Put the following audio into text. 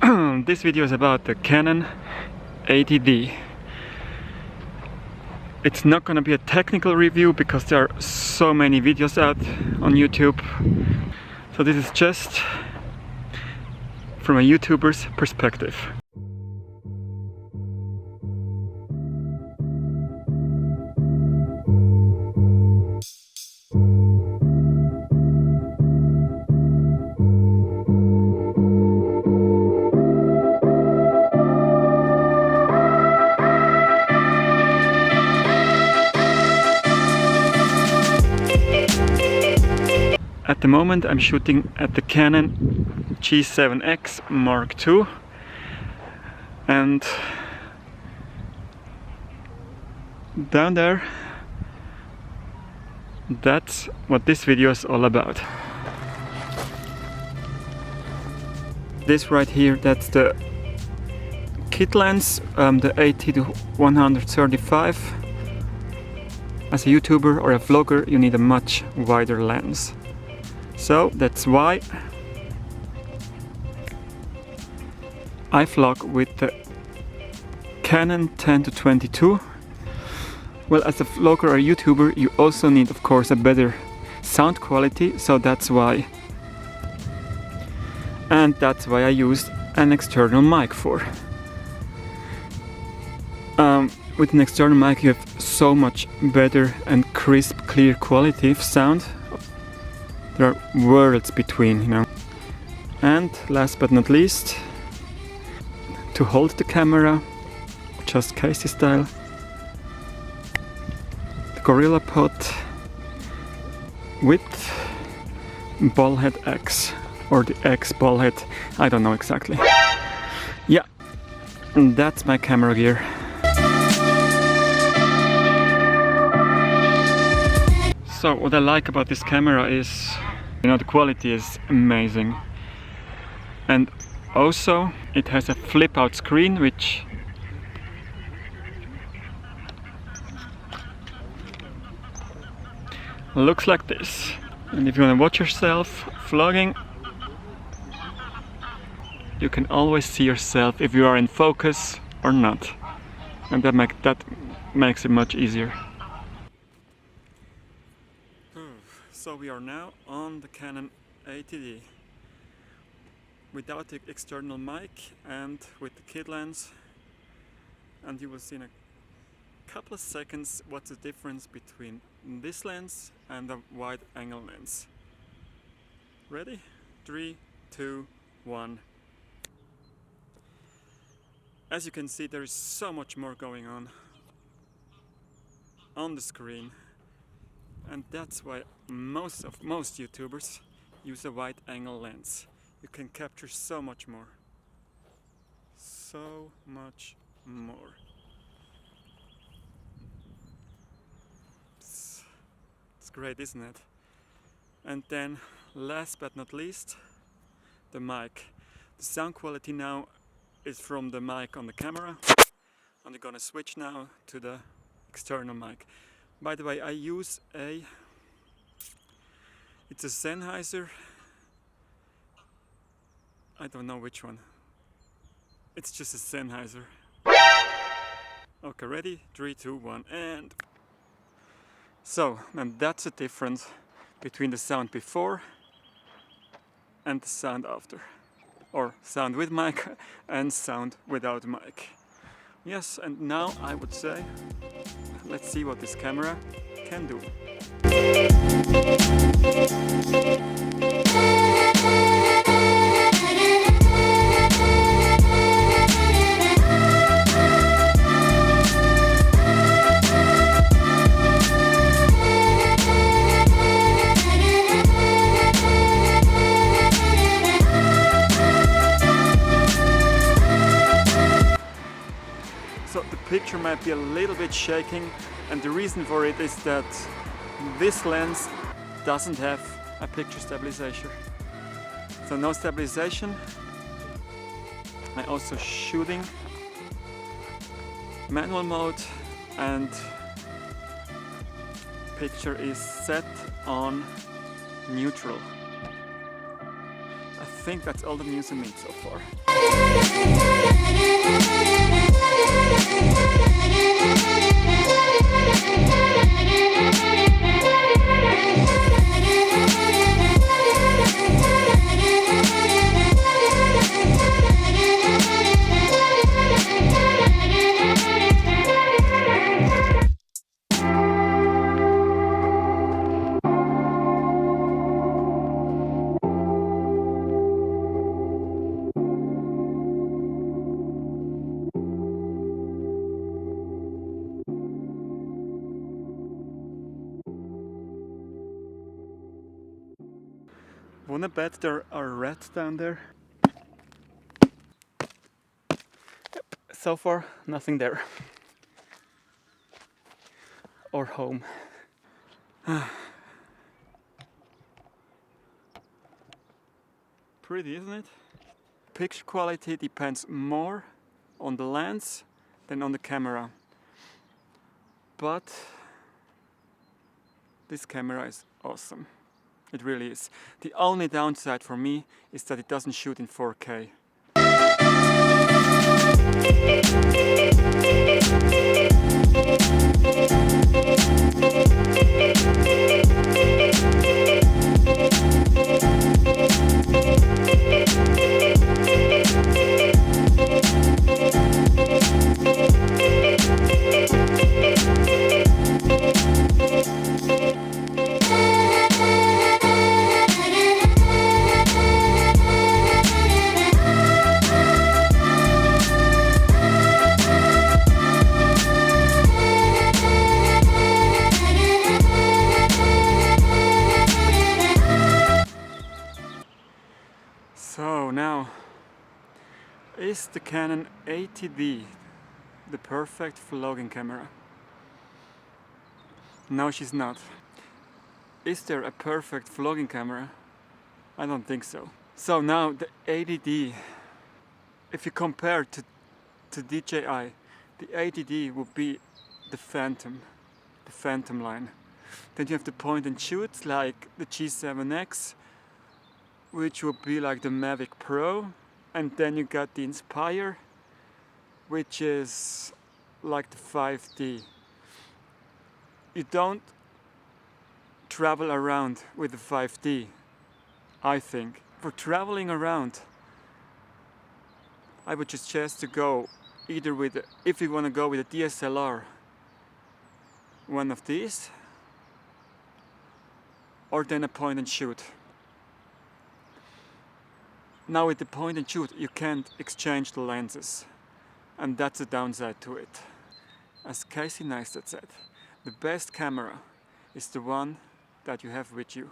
This video is about the Canon 80D. It's not gonna be a technical review because there are so many videos out on YouTube. So this is just from a YouTuber's perspective. At the moment I'm shooting at the Canon G7X Mark II, and down there, that's what this video is all about. This right here, that's the kit lens, the 80-135. As a YouTuber or a vlogger, you need a much wider lens. So that's why I vlog with the Canon 10-22. Well, as a vlogger or YouTuber, you also need, of course, a better sound quality, so that's why. And that's why I used an external mic for. With an external mic you have so much better and crisp, clear quality of sound. There are worlds between, you know. And last but not least, to hold the camera, just Casey style, the Gorilla Pod with ballhead X, or the X ballhead, I don't know exactly. Yeah, and that's my camera gear. So what I like about this camera is, you know, the quality is amazing, and also it has a flip out screen which looks like this. And if you want to watch yourself vlogging, you can always see yourself if you are in focus or not, and that makes it much easier. So we are now on the Canon 80D without the external mic and with the kit lens, and you will see in a couple of seconds what's the difference between this lens and the wide angle lens. Ready? 3, 2, 1. As you can see, there is so much more going on the screen. And that's why most YouTubers use a wide angle lens. You can capture so much more. So much more. It's great, isn't it? And then, last but not least, the mic. The sound quality now is from the mic on the camera. And I'm gonna switch now to the external mic. By the way, I use it's a Sennheiser, I don't know which one, it's just a Sennheiser. Okay, ready? 3, 2, 1, and... So, and that's the difference between the sound before and the sound after. Or sound with mic and sound without mic. Yes, and now I would say, let's see what this camera can do. So the picture might be a little bit shaking, and the reason for it is that this lens doesn't have a picture stabilizer. So no stabilization. I'm also shooting manual mode, and picture is set on neutral. I think that's all the news I need so far. wanna bet there are rats down there? Yep. So far, nothing there. Or home. Pretty, isn't it? Picture quality depends more on the lens than on the camera. But this camera is awesome. It really is. The only downside for me is that it doesn't shoot in 4K. So now, is the Canon 80D the perfect vlogging camera? No, she's not. Is there a perfect vlogging camera? I don't think so. So now the 80D, if you compare to DJI, the 80D would be the Phantom line. Then you have the point and shoot like the G7X, which would be like the Mavic Pro, and then you got the Inspire, which is like the 5D. You don't travel around with the 5D, I think. For traveling around, I would suggest to go either with, if you want to go with a DSLR, one of these, or then a point and shoot. Now with the point and shoot, you can't exchange the lenses, and that's a downside to it. As Casey Neistat said, the best camera is the one that you have with you.